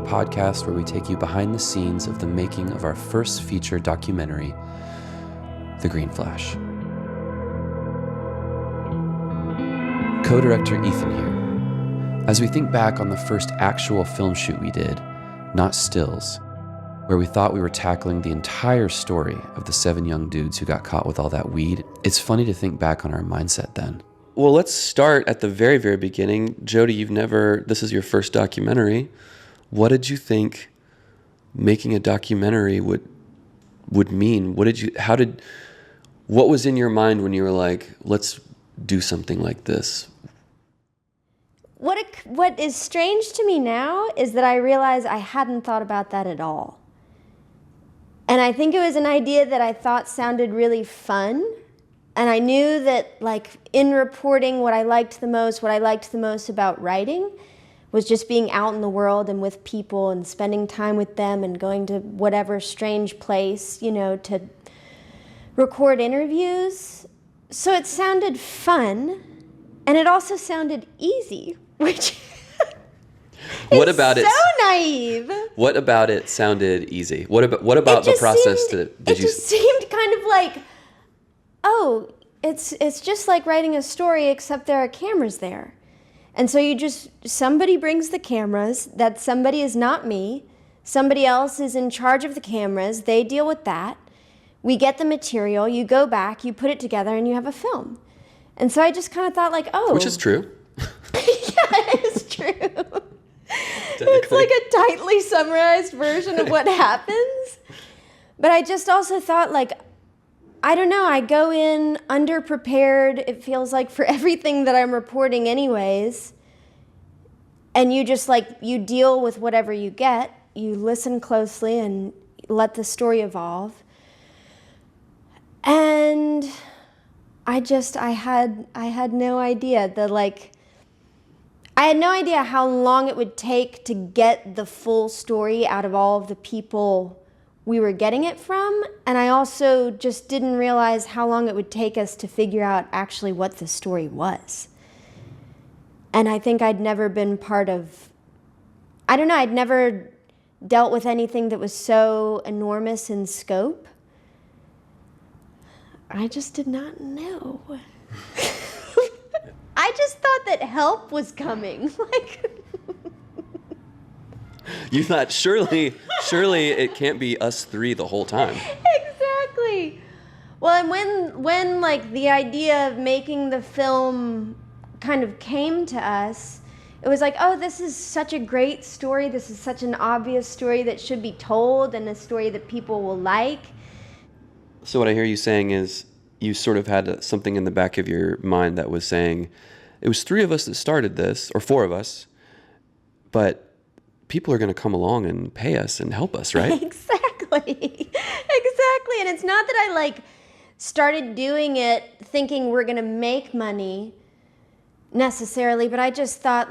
podcast where we take you behind the scenes of the making of our first feature documentary, The Green Flash. Co-director Ethan here. As we think back on the first actual film shoot we did, not stills, where we thought we were tackling the entire story of the 7 young dudes who got caught with all that weed, it's funny to think back on our mindset then. Well, let's start at the very, very beginning. Jodi, this is your first documentary. What did you think making a documentary would mean? What was in your mind when you were like, let's do something like this? What is strange to me now is that I realize I hadn't thought about that at all. And I think it was an idea that I thought sounded really fun. And I knew that, like, in reporting, what I liked the most about writing was just being out in the world and with people and spending time with them and going to whatever strange place, to record interviews. So it sounded fun, and it also sounded easy, which what is about so it? Naive. What about it sounded easy? What about the process? It just seemed kind of like, oh, it's just like writing a story, except there are cameras there. And so somebody brings the cameras. That somebody is not me. Somebody else is in charge of the cameras. They deal with that. We get the material. You go back, you put it together, and you have a film. And so I just kind of thought, like, oh. Which is true. Yeah, it is true. It's like a tightly summarized version of what happens. But I just also thought, like, I don't know, I go in underprepared, it feels like, for everything that I'm reporting anyways. And you just, you deal with whatever you get. You listen closely and let the story evolve. And I had no idea I had no idea how long it would take to get the full story out of all of the people we were getting it from. And I also just didn't realize how long it would take us to figure out actually what the story was. And I think I'd never been I'd never dealt with anything that was so enormous in scope. I just did not know. I just thought that help was coming. You thought, surely it can't be us 3 the whole time. Exactly. Well, and when the idea of making the film kind of came to us, it was like, oh, this is such a great story. This is such an obvious story that should be told, and a story that people will like. So what I hear you saying is you sort of had something in the back of your mind that was saying, it was 3 of us that started this, or 4 of us, but people are going to come along and pay us and help us, right? Exactly. And it's not that I started doing it thinking we're going to make money necessarily, but I just thought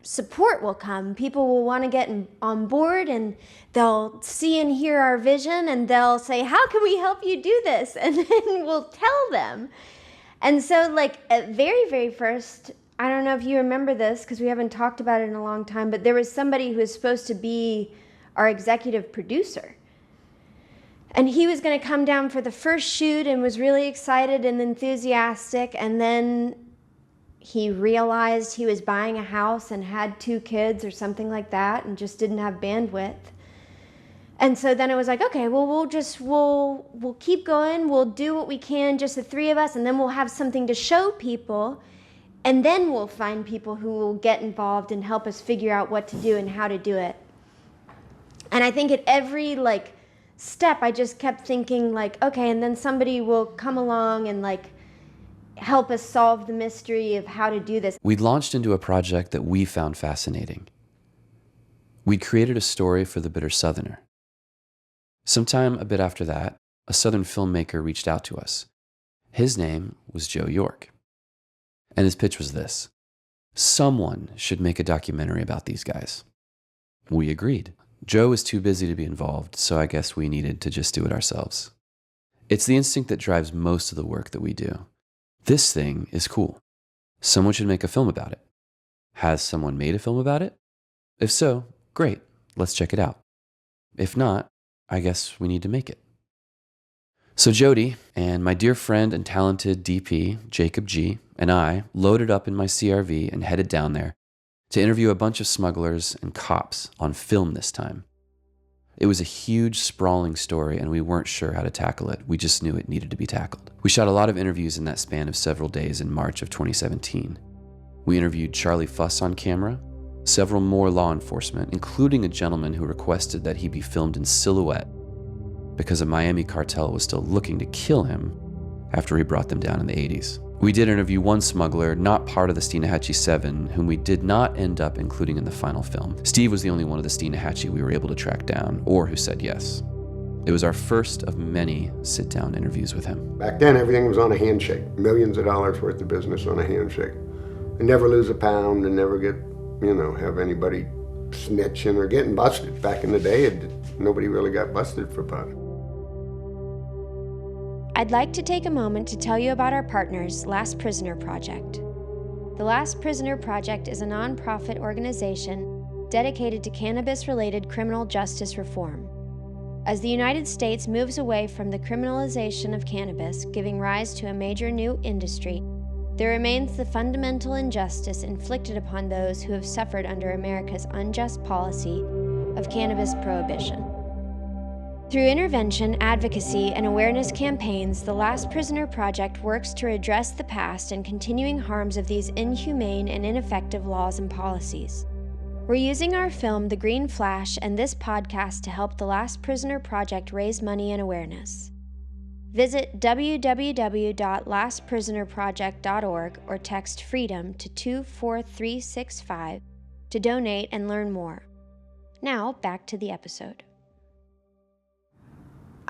support will come. People will want to get on board, and they'll see and hear our vision, and they'll say, how can we help you do this? And then we'll tell them. And so at very, very first, I don't know if you remember this because we haven't talked about it in a long time, but there was somebody who was supposed to be our executive producer. And he was going to come down for the first shoot and was really excited and enthusiastic, and then he realized he was buying a house and had 2 kids or something like that and just didn't have bandwidth. And so then it was like, okay, well, we'll keep going. We'll do what we can, just the 3 of us, and then we'll have something to show people. And then we'll find people who will get involved and help us figure out what to do and how to do it. And I think at every step, I just kept thinking okay, and then somebody will come along and help us solve the mystery of how to do this. We'd launched into a project that we found fascinating. We'd created a story for the bitter Southerner. Sometime a bit after that, a Southern filmmaker reached out to us. His name was Joe York. And his pitch was this: someone should make a documentary about these guys. We agreed. Joe was too busy to be involved, so I guess we needed to just do it ourselves. It's the instinct that drives most of the work that we do. This thing is cool. Someone should make a film about it. Has someone made a film about it? If so, great. let's check it out. If not, I guess we need to make it. So Jodi and my dear friend and talented DP, Jacob G., and I loaded up in my CRV and headed down there to interview a bunch of smugglers and cops on film this time. It was a huge, sprawling story, and we weren't sure how to tackle it. We just knew it needed to be tackled. We shot a lot of interviews in that span of several days in March of 2017. We interviewed Charlie Fuss on camera, several more law enforcement, including a gentleman who requested that he be filmed in silhouette because a Miami cartel was still looking to kill him after he brought them down in the 80s. We did interview one smuggler, not part of the Steenahatchee 7, whom we did not end up including in the final film. Steve was the only one of the Steenahatchee we were able to track down, or who said yes. It was our first of many sit-down interviews with him. Back then, everything was on a handshake. Millions of dollars worth of business on a handshake. And never lose a pound and never get, have anybody snitching or getting busted. Back in the day, nobody really got busted for pot. I'd like to take a moment to tell you about our partners, Last Prisoner Project. The Last Prisoner Project is a nonprofit organization dedicated to cannabis-related criminal justice reform. As the United States moves away from the criminalization of cannabis, giving rise to a major new industry, there remains the fundamental injustice inflicted upon those who have suffered under America's unjust policy of cannabis prohibition. Through intervention, advocacy, and awareness campaigns, the Last Prisoner Project works to redress the past and continuing harms of these inhumane and ineffective laws and policies. We're using our film, The Green Flash, and this podcast to help the Last Prisoner Project raise money and awareness. Visit www.lastprisonerproject.org or text FREEDOM to 24365 to donate and learn more. Now, back to the episode.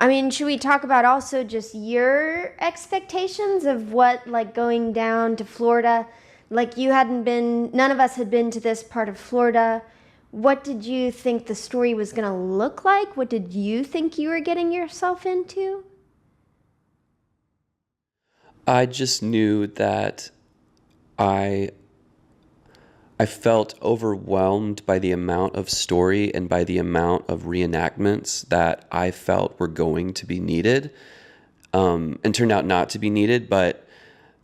I mean, should we talk about also just your expectations of what, going down to Florida? None of us had been to this part of Florida. What did you think the story was going to look like? What did you think you were getting yourself into? I just knew that I felt overwhelmed by the amount of story and by the amount of reenactments that I felt were going to be needed, and turned out not to be needed. But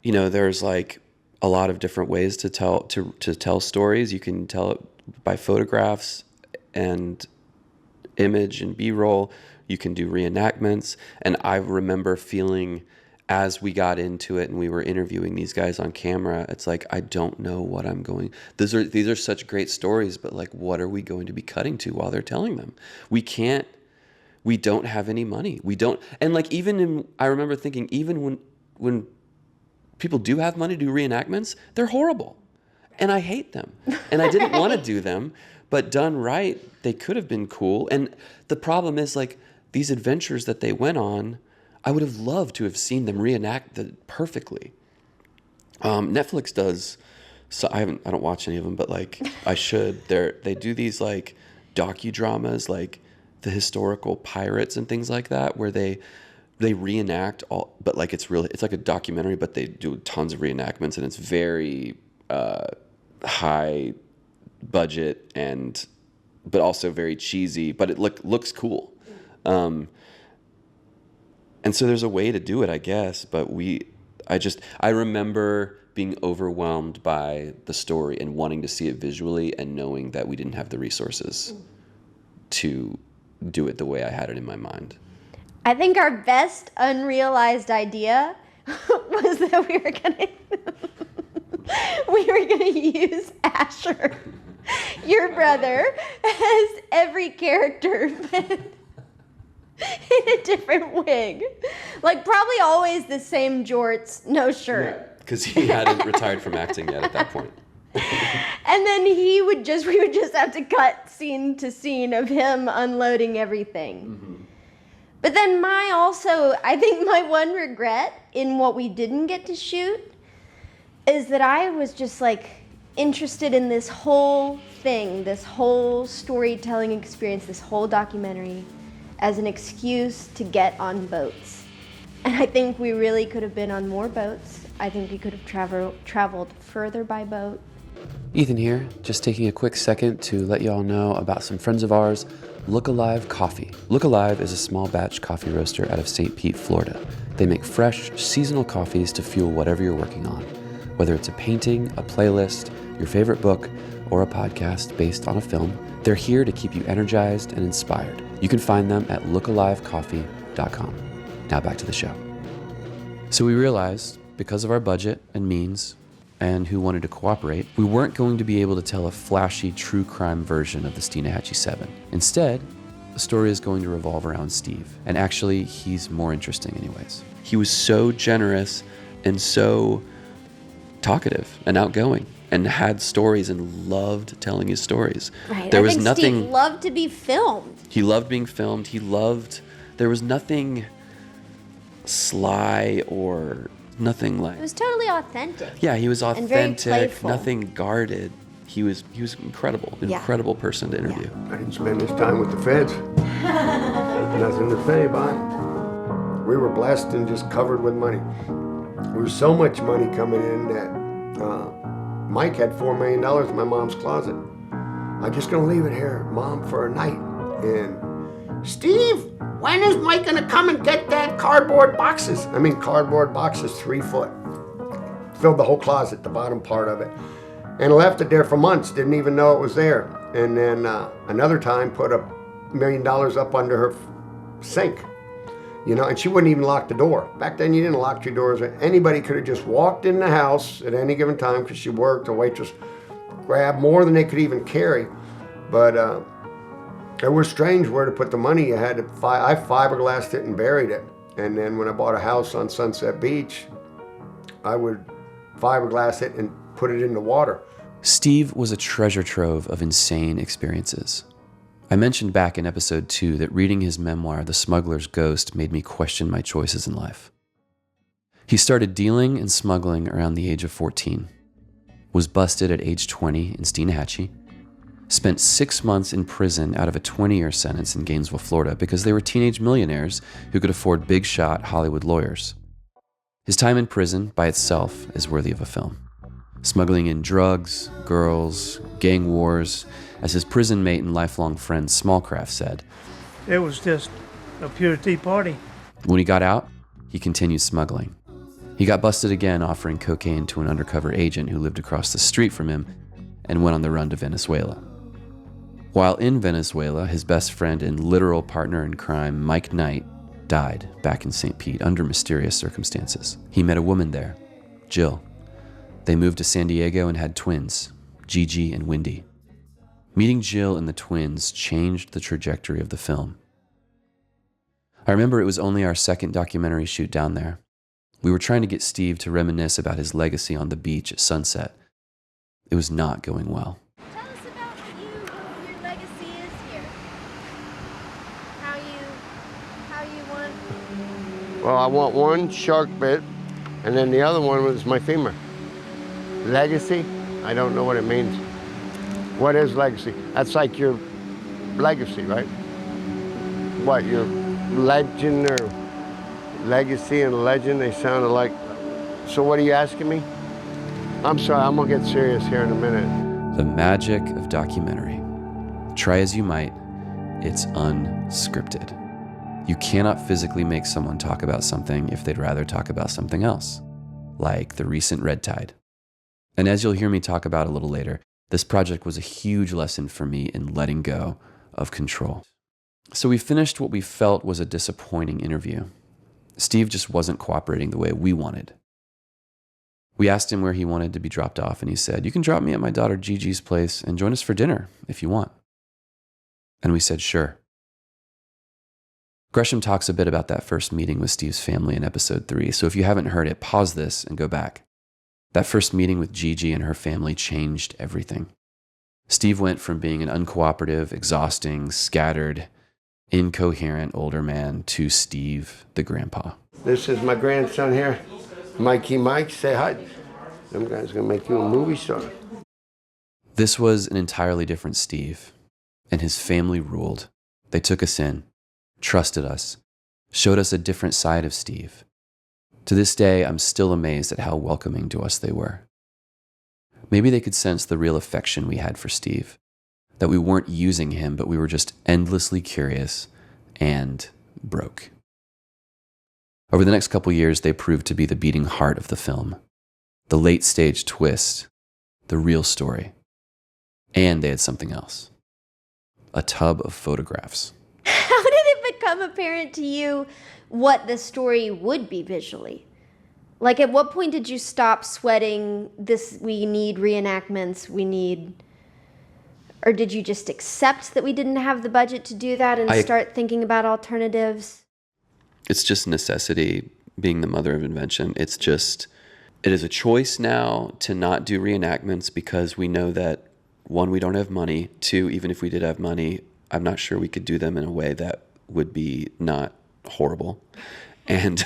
there's a lot of different ways to tell stories. You can tell it by photographs and image and B-roll. You can do reenactments, and I remember feeling, as we got into it and we were interviewing these guys on camera, it's I don't know what I'm going. These are such great stories, but what are we going to be cutting to while they're telling them? We don't have any money. We don't. And I remember thinking, even when people do have money to do reenactments, they're horrible. And I hate them. And I didn't want to do them, but done right, they could have been cool. And the problem is these adventures that they went on, I would have loved to have seen them reenact perfectly. Netflix does, so I don't watch any of them, but I should. They do these docudramas, the historical pirates and things like that, where they reenact all, but it's like a documentary, but they do tons of reenactments, and it's very high budget but also very cheesy, but it looks cool. And so there's a way to do it, I guess, but I remember being overwhelmed by the story and wanting to see it visually and knowing that we didn't have the resources to do it the way I had it in my mind. I think our best unrealized idea was that we were gonna use Asher, your brother, as every character, but in a different wig. Probably always the same jorts, no shirt. Because he hadn't retired from acting yet at that point. And then we would just have to cut scene to scene of him unloading everything. Mm-hmm. But then I think my one regret in what we didn't get to shoot is that I was just interested in this whole thing, this whole storytelling experience, this whole documentary, as an excuse to get on boats. And I think we really could have been on more boats. I think we could have traveled further by boat. Ethan here, just taking a quick second to let you all know about some friends of ours, Look Alive Coffee. Look Alive is a small batch coffee roaster out of St. Pete, Florida. They make fresh, seasonal coffees to fuel whatever you're working on. Whether it's a painting, a playlist, your favorite book, or a podcast based on a film, they're here to keep you energized and inspired. You can find them at lookalivecoffee.com. Now back to the show. So we realized, because of our budget and means, and who wanted to cooperate, we weren't going to be able to tell a flashy true crime version of the Steenahatchee 7. Instead, the story is going to revolve around Steve. And actually, he's more interesting anyways. He was so generous and so talkative and outgoing and had stories and loved telling his stories. Right. There I was think nothing. Steve loved to be filmed. He loved being filmed. There was nothing sly or nothing like. It was totally authentic. Yeah, he was And very authentic, playful. nothing guarded. He was incredible, Yeah. incredible person to interview. I didn't spend this time with the feds. Nothing to say about it. We were blessed and just covered with money. There was so much money coming in that Mike had $4 million in my mom's closet. I'm just gonna leave it here, Mom, for a night. And Steve, when is Mike gonna come and get that cardboard boxes? I mean, cardboard boxes, 3 foot. Filled the whole closet, the bottom part of it. And left it there for months, didn't even know it was there. And then another time put $1 million up under her sink. And she wouldn't even lock the door. Back then you didn't lock your doors. Anybody could have just walked in the house at any given time because she worked. The waitress grabbed more than they could even carry. But it was strange where to put the money. You had to, I fiberglassed it and buried it. And then when I bought a house on Sunset Beach, I would fiberglass it and put it in the water. Steve was a treasure trove of insane experiences. I mentioned back in episode 2 that reading his memoir, The Smuggler's Ghost, made me question my choices in life. He started dealing and smuggling around the age of 14, was busted at age 20 in Steenahatchee, spent 6 months in prison out of a 20-year sentence in Gainesville, Florida, because they were teenage millionaires who could afford big-shot Hollywood lawyers. His time in prison by itself is worthy of a film. Smuggling in drugs, girls, gang wars, as his prison mate and lifelong friend Smallcraft said. It was just a pure tea party. When he got out, he continued smuggling. He got busted again offering cocaine to an undercover agent who lived across the street from him and went on the run to Venezuela. While in Venezuela, his best friend and literal partner in crime, Mike Knight, died back in St. Pete under mysterious circumstances. He met a woman there, Jill. They moved to San Diego and had twins, Gigi and Wendy. Meeting Jill and the twins changed the trajectory of the film. I remember it was only our second documentary shoot down there. We were trying to get Steve to reminisce about his legacy on the beach at sunset. It was not going well. Tell us about what your legacy is here. How you want. Well, I want one shark bit, and then the other one was my femur. Legacy? I don't know what it means. What is legacy? That's like your legacy, right? What, your legend or legacy and legend, they sound alike. So what are you asking me? I'm sorry, I'm gonna get serious here in a minute. The magic of documentary. Try as you might, it's unscripted. You cannot physically make someone talk about something if they'd rather talk about something else, like the recent red tide. And as you'll hear me talk about a little later, this project was a huge lesson for me in letting go of control. So we finished what we felt was a disappointing interview. Steve just wasn't cooperating the way we wanted. We asked him where he wanted to be dropped off, and he said, "You can drop me at my daughter Gigi's place and join us for dinner if you want." And we said, "Sure." Gresham talks a bit about that first meeting with Steve's family in episode 3, so if you haven't heard it, pause this and go back. That first meeting with Gigi and her family changed everything. Steve went from being an uncooperative, exhausting, scattered, incoherent older man to Steve, the grandpa. This is my grandson here, Mikey Mike. Say hi. Them guys gonna make you a movie star. This was an entirely different Steve, and his family ruled. They took us in, trusted us, showed us a different side of Steve. To this day, I'm still amazed at how welcoming to us they were. Maybe they could sense the real affection we had for Steve, that we weren't using him, but we were just endlessly curious and broke. Over the next couple years, they proved to be the beating heart of the film, the late-stage twist, the real story. And they had something else. A tub of photographs. How did it become apparent to you what the story would be visually? Like, at what point did you stop sweating this, we need reenactments, or did you just accept that we didn't have the budget to do that and start thinking about alternatives? It's just necessity being the mother of invention. It is a choice now to not do reenactments because we know that, one, we don't have money. Two, even if we did have money, I'm not sure we could do them in a way that would be not horrible. And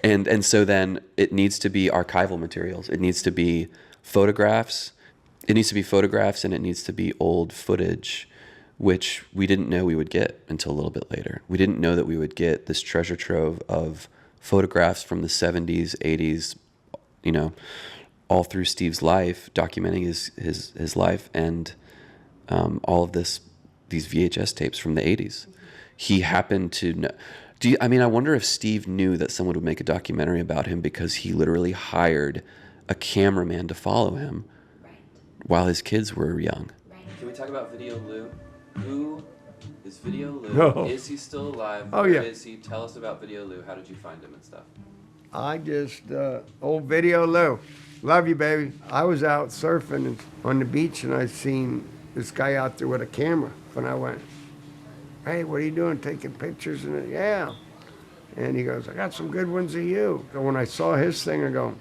and so then it needs to be archival materials. It needs to be photographs. It needs to be photographs and it needs to be old footage, which we didn't know we would get until a little bit later. We didn't know that we would get this treasure trove of photographs from the 70s, 80s, all through Steve's life, documenting his life, and all of these VHS tapes from the 80s. He happened to know. I wonder if Steve knew that someone would make a documentary about him because he literally hired a cameraman to follow him while his kids were young. Can we talk about Video Lou? Who is Video Lou? No. Is he still alive? Oh, Where yeah. is he? Tell us about Video Lou. How did you find him and stuff? I just, old Video Lou. Love you, baby. I was out surfing on the beach and I seen this guy out there with a camera. And I went, hey, what are you doing, taking pictures? And yeah. And he goes, I got some good ones of you. So when I saw his thing, I go,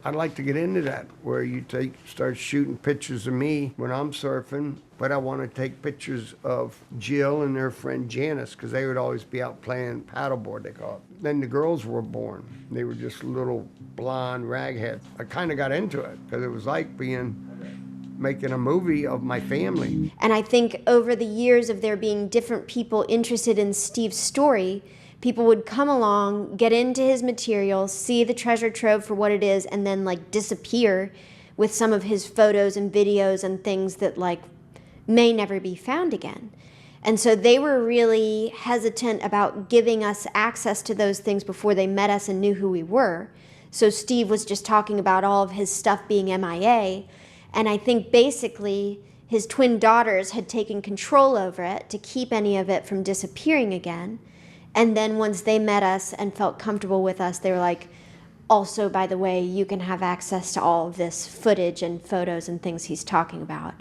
I'd like to get into that, where you start shooting pictures of me when I'm surfing, but I want to take pictures of Jill and their friend Janice, because they would always be out playing paddleboard, they call it. Then the girls were born. They were just little blonde ragheads. I kind of got into it, because it was like making a movie of my family. And I think over the years of there being different people interested in Steve's story, people would come along, get into his material, see the treasure trove for what it is, and then disappear with some of his photos and videos and things that may never be found again. And so they were really hesitant about giving us access to those things before they met us and knew who we were. So Steve was just talking about all of his stuff being MIA. And I think basically his twin daughters had taken control over it to keep any of it from disappearing again. And then once they met us and felt comfortable with us, they were like, also, by the way, you can have access to all of this footage and photos and things he's talking about.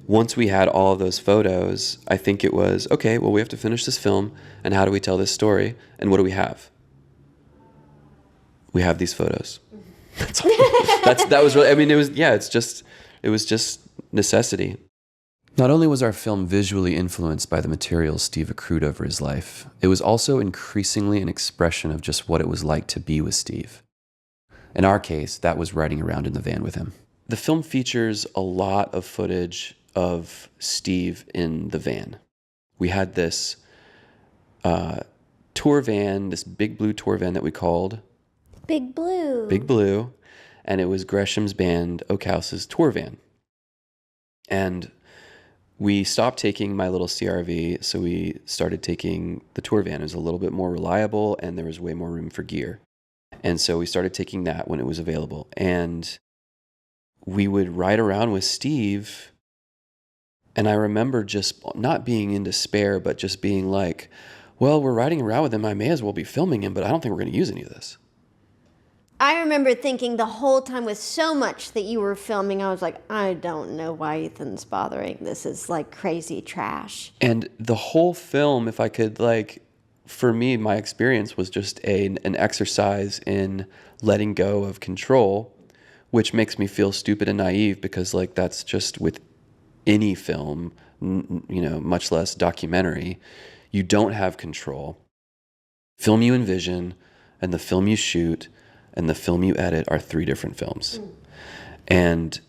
Once we had all of those photos, I think it was, okay, well, we have to finish this film, and how do we tell this story? And what do we have? We have these photos. That's all. That was really, it was just necessity. Not only was our film visually influenced by the materials Steve accrued over his life, it was also increasingly an expression of just what it was like to be with Steve. In our case, that was riding around in the van with him. The film features a lot of footage of Steve in the van. We had this tour van, this big blue tour van that we called Big Blue. Big Blue, and it was Gresham's band, Oak House's tour van. And we stopped taking my little CRV, so we started taking the tour van. It was a little bit more reliable, and there was way more room for gear. And so we started taking that when it was available. And we would ride around with Steve, and I remember just not being in despair, but just being like, well, we're riding around with him. I may as well be filming him, but I don't think we're going to use any of this. I remember thinking the whole time with so much that you were filming, I was like, I don't know why Ethan's bothering. This is crazy trash. And the whole film, if I could, for me, my experience was just an exercise in letting go of control, which makes me feel stupid and naive because that's just with any film, much less documentary. You don't have control. Film you envision and the film you shoot and the film you edit are 3 different films. And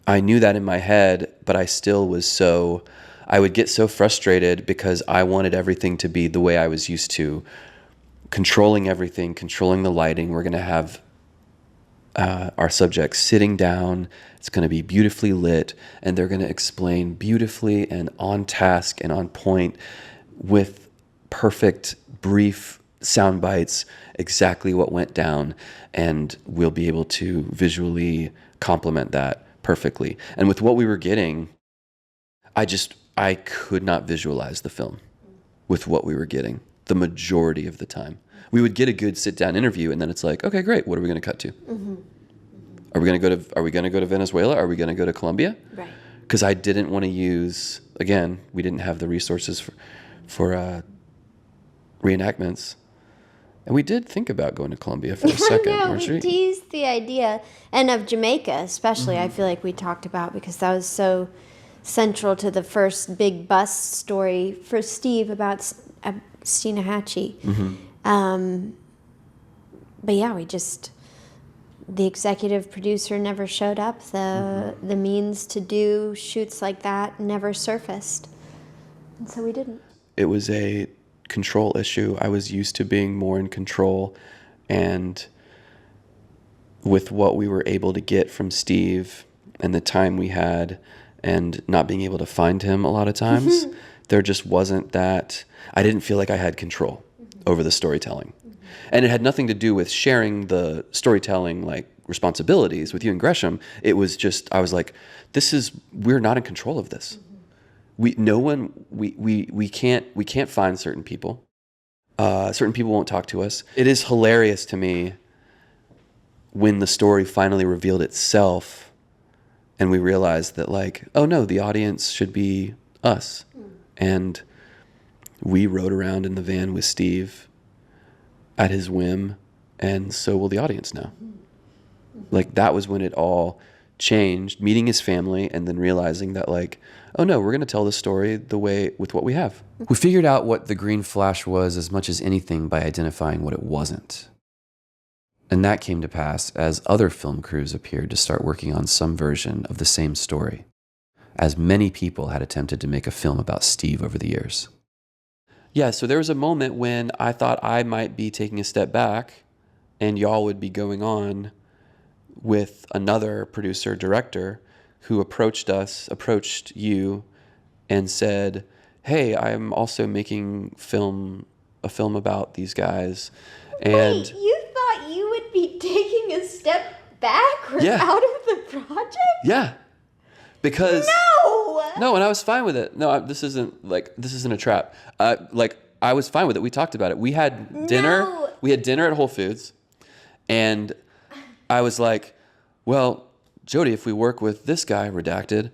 I knew that in my head, but I still was I would get so frustrated because I wanted everything to be the way I was used to, controlling everything, controlling the lighting. We're going to have our subjects sitting down. It's going to be beautifully lit, and they're going to explain beautifully and on task and on point with perfect brief sound bites exactly what went down, and we'll be able to visually complement that perfectly. And with what we were getting, I could not visualize the film with what we were getting the majority of the time. We would get a good sit-down interview, and then it's like, okay, great. What are we going to cut to? Mm-hmm. Are we going to go to Venezuela? Are we going to go to Colombia? Right. Because I didn't want to use, again, we didn't have the resources for reenactments. And we did think about going to Colombia for a second. No, weren't we teased the idea. And of Jamaica, especially, I feel like we talked about, because that was so central to the first big bust story for Steve about Steenahatchee. But yeah, the executive producer never showed up. The means to do shoots like that never surfaced. And so we didn't. It was a control issue. I was used to being more in control, and with what we were able to get from Steve and the time we had, and not being able to find him a lot of times, there just wasn't that. I didn't feel like I had control over the storytelling. And it had nothing to do with sharing the storytelling like responsibilities with you and Gresham. It was just, I was like, we're not in control of this. We can't find certain people. Certain people won't talk to us. It is hilarious to me when the story finally revealed itself and we realized that, like, oh no, the audience should be us. And we rode around in the van with Steve at his whim, and so will the audience now. Like, that was when it all changed, meeting his family and then realizing that, like, oh no, we're going to tell the story the way with what we have. We figured out what the green flash was as much as anything by identifying what it wasn't. And that came to pass as other film crews appeared to start working on some version of the same story, as many people had attempted to make a film about Steve over the years. Yeah, so there was a moment when I thought I might be taking a step back and y'all would be going on with another producer, director, who approached you and said, hey, I'm also making a film about these guys. And wait, you thought you would be taking a step back out of the project? Yeah. Because no, and I was fine with it. No, this isn't a trap. I was fine with it. We talked about it. We had dinner. No. We had dinner at Whole Foods, and I was like, well, Jodi, if we work with this guy, redacted,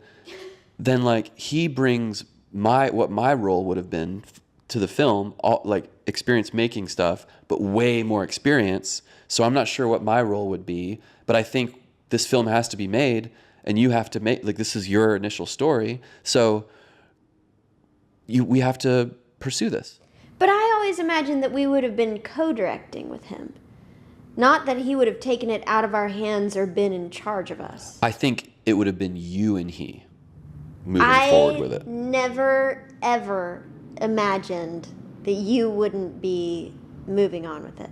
then like he brings what my role would have been to the film, like experience making stuff, but way more experience. So I'm not sure what my role would be, but I think this film has to be made, and you have to make, like, this is your initial story, so we have to pursue this. But I always imagined that we would have been co-directing with him. Not that he would have taken it out of our hands or been in charge of us. I think it would have been you and he moving forward with it. I never, ever imagined that you wouldn't be moving on with it.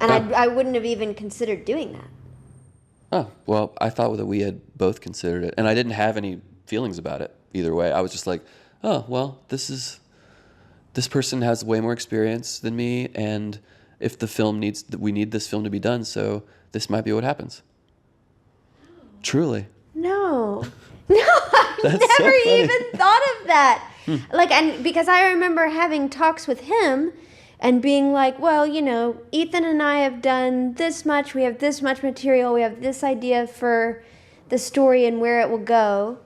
And I wouldn't have even considered doing that. Oh, well, I thought that we had both considered it, and I didn't have any feelings about it either way. I was just like, oh, well, this person has way more experience than me, and if we need this film to be done, so this might be what happens. Truly. No, I never even thought of that. And because I remember having talks with him and being like, well, Ethan and I have done this much. We have this much material. We have this idea for the story and where it will go.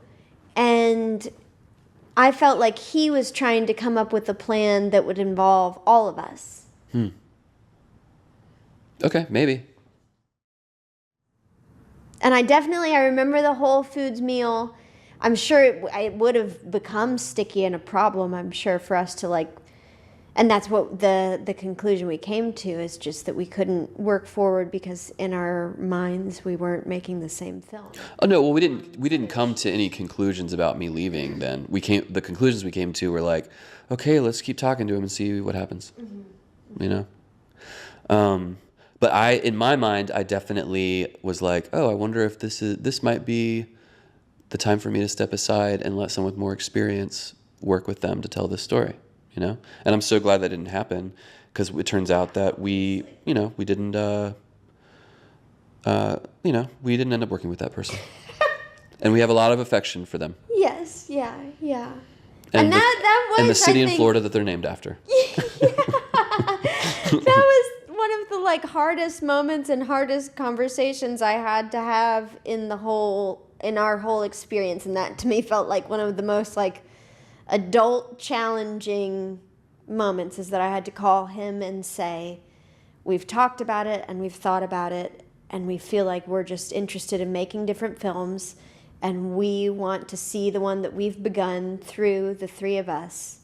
And I felt like he was trying to come up with a plan that would involve all of us. Okay, maybe. And I remember the Whole Foods meal. I'm sure it would have become sticky and a problem, I'm sure, for us to and that's what the conclusion we came to, is just that we couldn't work forward because in our minds we weren't making the same film. Oh no, well we didn't come to any conclusions about me leaving then. The conclusions we came to were like, okay, let's keep talking to him and see what happens. But in my mind, I definitely was like, oh, I wonder if this might be the time for me to step aside and let someone with more experience work with them to tell this story, you know? And I'm so glad that didn't happen, because it turns out that we didn't end up working with that person. And we have a lot of affection for them. Yes, yeah. And that was, and the city I in think, Florida that they're named after. that was one of the like hardest moments and hardest conversations I had to have in our whole experience, and that to me felt like one of the most like adult challenging moments, is that I had to call him and say, we've talked about it and we've thought about it, and we feel like we're just interested in making different films, and we want to see the one that we've begun through the three of us.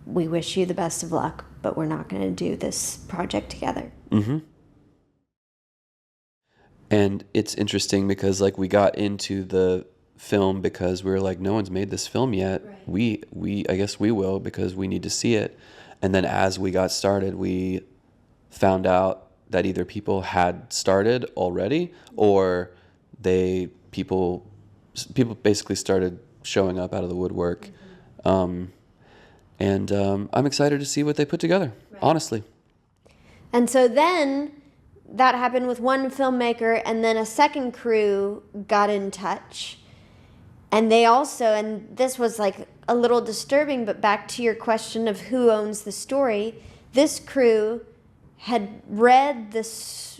We wish you the best of luck, but we're not going to do this project together. Mm-hmm. And it's interesting because like we got into the film because we were like, no one's made this film yet. Right. I guess we will, because we need to see it. And then as we got started, we found out that either people had started already, or people basically started showing up out of the woodwork. Mm-hmm. And I'm excited to see what they put together, honestly. And so then that happened with one filmmaker, and then a second crew got in touch. And they also, and this was like a little disturbing, but back to your question of who owns the story, this crew had read this.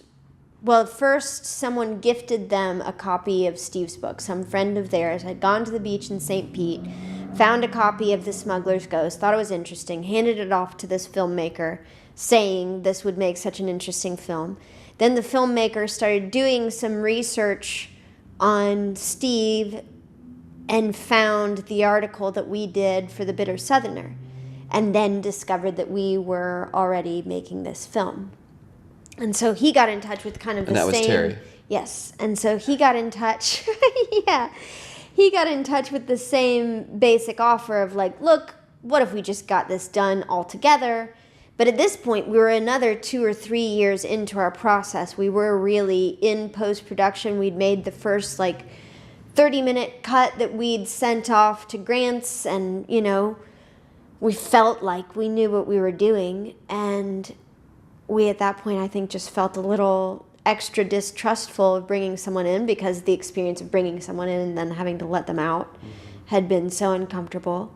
Well, first someone gifted them a copy of Steve's book. Some friend of theirs had gone to the beach in St. Pete, found a copy of The Smuggler's Ghost, thought it was interesting, handed it off to this filmmaker, saying this would make such an interesting film. Then the filmmaker started doing some research on Steve and found the article that we did for The Bitter Southerner, and then discovered that we were already making this film. And so he got in touch with kind of the same... And that was Terry. Yes. And so he got in touch... Yeah. He got in touch with the same basic offer of like, look, what if we just got this done all together? But at this point, we were another 2 or 3 years into our process. We were really in post-production. We'd made the first like 30-minute cut that we'd sent off to grants, and, you know, we felt like we knew what we were doing. And we, at that point, I think just felt a little extra distrustful of bringing someone in, because the experience of bringing someone in and then having to let them out had been so uncomfortable.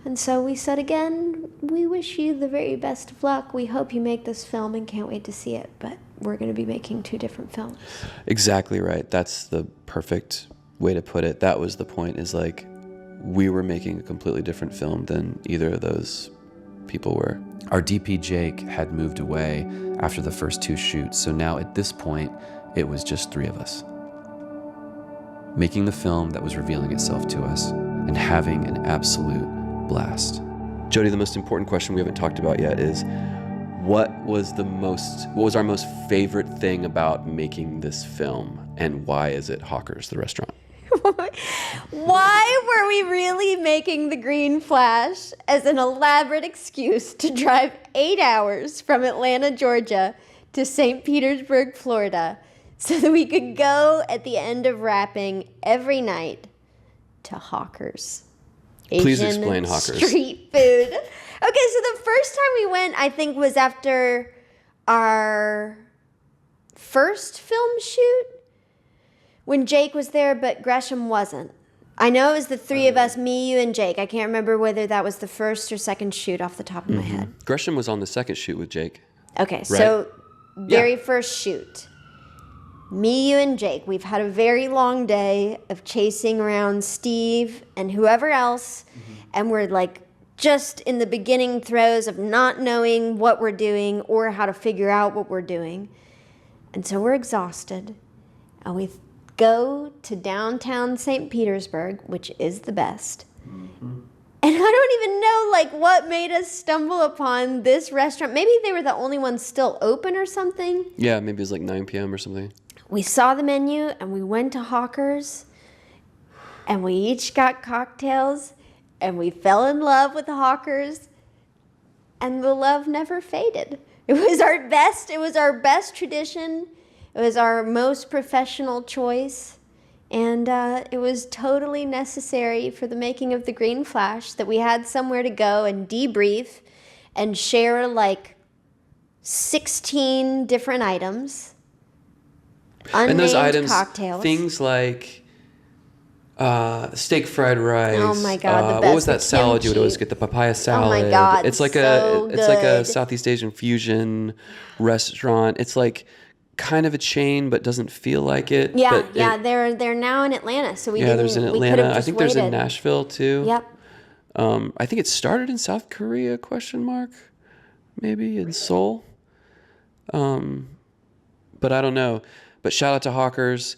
And so we said again, we wish you the very best of luck. We hope you make this film and can't wait to see it, but we're going to be making 2 different films. Exactly right. That's the perfect way to put it. That was the point, is like we were making a completely different film than either of those people were. Our DP Jake had moved away after the first 2 shoots, so now at this point, it was just 3 of us. Making the film that was revealing itself to us and having an absolute blast. Jodi, the most important question we haven't talked about yet is, what was our most favorite thing about making this film, and why is it Hawkers, the restaurant? Why were we really making the Green Flash as an elaborate excuse to drive 8 hours from Atlanta, Georgia to St. Petersburg, Florida, so that we could go at the end of wrapping every night to Hawkers? Please Asian explain Hawkers. Street food. Okay, so the first time we went, I think, was after our first film shoot, when Jake was there, but Gresham wasn't. I know it was the 3 of us, me, you, and Jake. I can't remember whether that was the first or second shoot off the top of my head. Gresham was on the second shoot with Jake. Okay, right? So very first shoot. Me, you, and Jake. We've had a very long day of chasing around Steve and whoever else, and we're like just in the beginning throes of not knowing what we're doing or how to figure out what we're doing. And so we're exhausted, and we go to downtown St. Petersburg, which is the best. And I don't even know like what made us stumble upon this restaurant. Maybe they were the only ones still open or something. Yeah, maybe it was like 9 p.m. or something. We saw the menu and we went to Hawkers, and we each got cocktails, and we fell in love with the Hawkers, and the love never faded. It was our best tradition. It was our most professional choice. And it was totally necessary for the making of the Green Flash that we had somewhere to go and debrief and share like 16 different items. Unnamed And those items, cocktails. things like steak fried rice. Oh my God, the best. What was that The salad you would kimchi. always get? The papaya salad. Oh my God, it's like so it's like a good. Southeast Asian fusion restaurant. It's like kind of a chain, but doesn't feel like it. Yeah, but yeah, they're now in Atlanta, so we Yeah, didn't. there's in we could Atlanta. have I just think there's in waited. Nashville too. Yep. I think it started in South Korea? Maybe in Seoul. But I don't know. But shout out to Hawkers.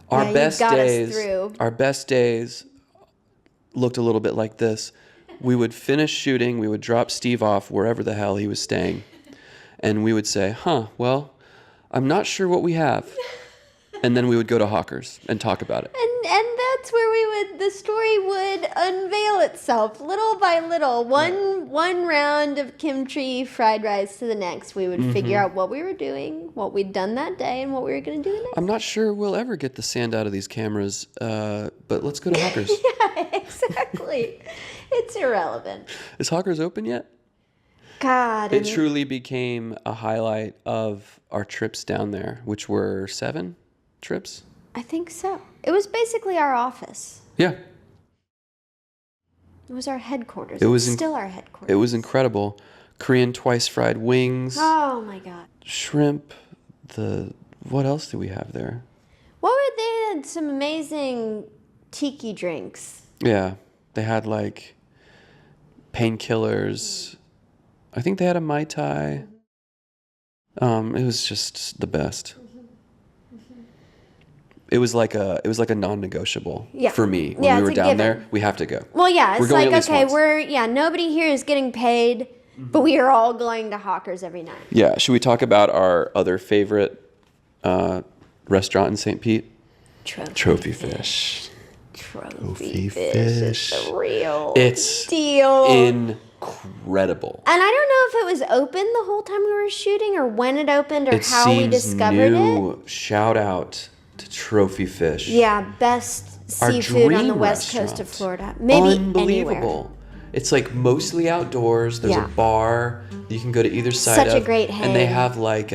Our Yeah, you best got us days. through. Our best days looked a little bit like this. We would finish shooting. We would drop Steve off wherever the hell he was staying, and we would say, well, I'm not sure what we have. And then we would go to Hawkers and talk about it. And that's where the story would unveil itself little by little. One round of kimchi fried rice to the next. We would figure out what we were doing, what we'd done that day, and what we were going to do the next. I'm not sure we'll ever get the sand out of these cameras, but let's go to Hawkers. Yeah, exactly. It's irrelevant. Is Hawkers open yet? God. It truly became a highlight of our trips down there, which were 7 trips. I think so. It was basically our office. Yeah. It was our headquarters. It was It's still our headquarters. It was incredible. Korean twice fried wings, Oh my God. shrimp, what else do we have there? What were they? Had some amazing tiki drinks. Yeah, they had like painkillers. I think they had a Mai Tai. It was just the best. It was like a non-negotiable for me when Yeah, we were it's a down given. there. We have to go. Well, yeah, We're it's going like, at least okay, once. nobody here is getting paid, but we are all going to Hawkers every night. Yeah, should we talk about our other favorite restaurant in St. Pete? Trophy Fish. Trophy fish is the real It's deal. incredible. And I don't know if it was open the whole time we were shooting or when it opened or It how we seems discovered new. it. Shout out to Trophy Fish. Yeah, best Our seafood on the dream west coast of restaurant. Florida. Maybe Unbelievable. anywhere. It's like mostly outdoors. There's Yeah. a bar you can go to either side Such of. a great And they hang. have like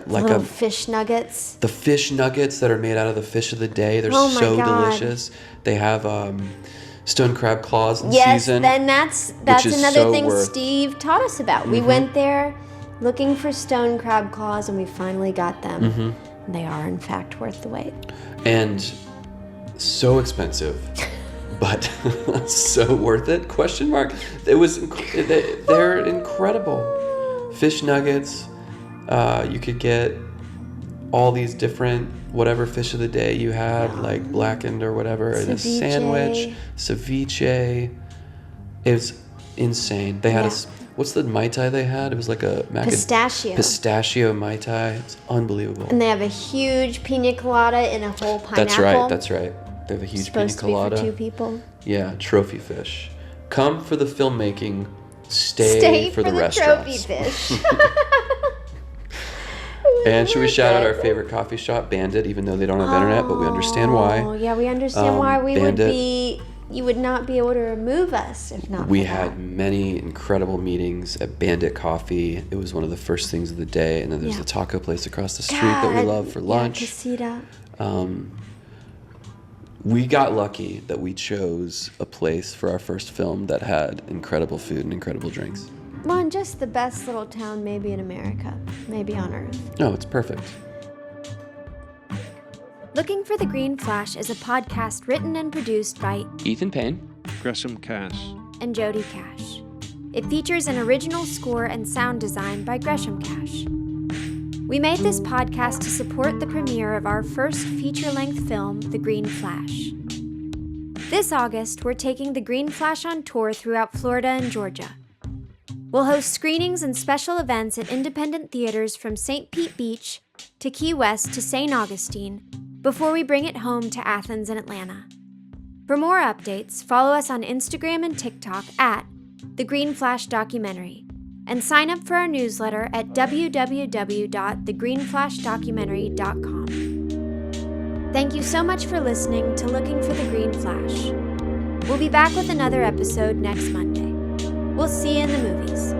Little fish nuggets. the fish nuggets that are made out of the fish of the day. They're Oh my so God. delicious. They have stone crab claws in Yes, season. then that's is another so thing worth- Steve taught us about. We went there looking for stone crab claws and we finally got them. They are in fact worth the wait. And so expensive, but so worth it? Question mark. It was. They're incredible. Fish nuggets. You could get all these different whatever fish of the day you had, like blackened or whatever, in a Ceviche. sandwich. Ceviche. It's insane. They had Yeah. what's the Mai Tai they had? It was like a Pistachio. Mai Tai. It's unbelievable. And they have a huge pina colada in a whole pineapple. That's right. They have a huge Supposed pina colada. to be for 2 people. Yeah, Trophy Fish. Come for the filmmaking, stay for the restaurants. trophy fish. And should we shout out our favorite coffee shop, Bandit, even though they don't have internet, but we understand why. Oh, yeah, we understand why Bandit. you would not be able to remove us if not We for that. had many incredible meetings at Bandit Coffee. It was one of the first things of the day. And then there's Yeah. the taco place across the street that we God, love for yeah, lunch. Casita. We got lucky that we chose a place for our first film that had incredible food and incredible drinks. Well, and just the best little town maybe in America, maybe on Earth. No, it's perfect. Looking for the Green Flash is a podcast written and produced by Ethan Payne. Gresham Cash. and Jodi Cash. It features an original score and sound design by Gresham Cash. We made this podcast to support the premiere of our first feature-length film, The Green Flash. This August, we're taking The Green Flash on tour throughout Florida and Georgia. We'll host screenings and special events at independent theaters from St. Pete Beach to Key West to St. Augustine before we bring it home to Athens and Atlanta. For more updates, follow us on Instagram and TikTok at The Green Flash Documentary, and sign up for our newsletter at www.thegreenflashdocumentary.com. Thank you so much for listening to Looking for the Green Flash. We'll be back with another episode next Monday. We'll see you in the movies.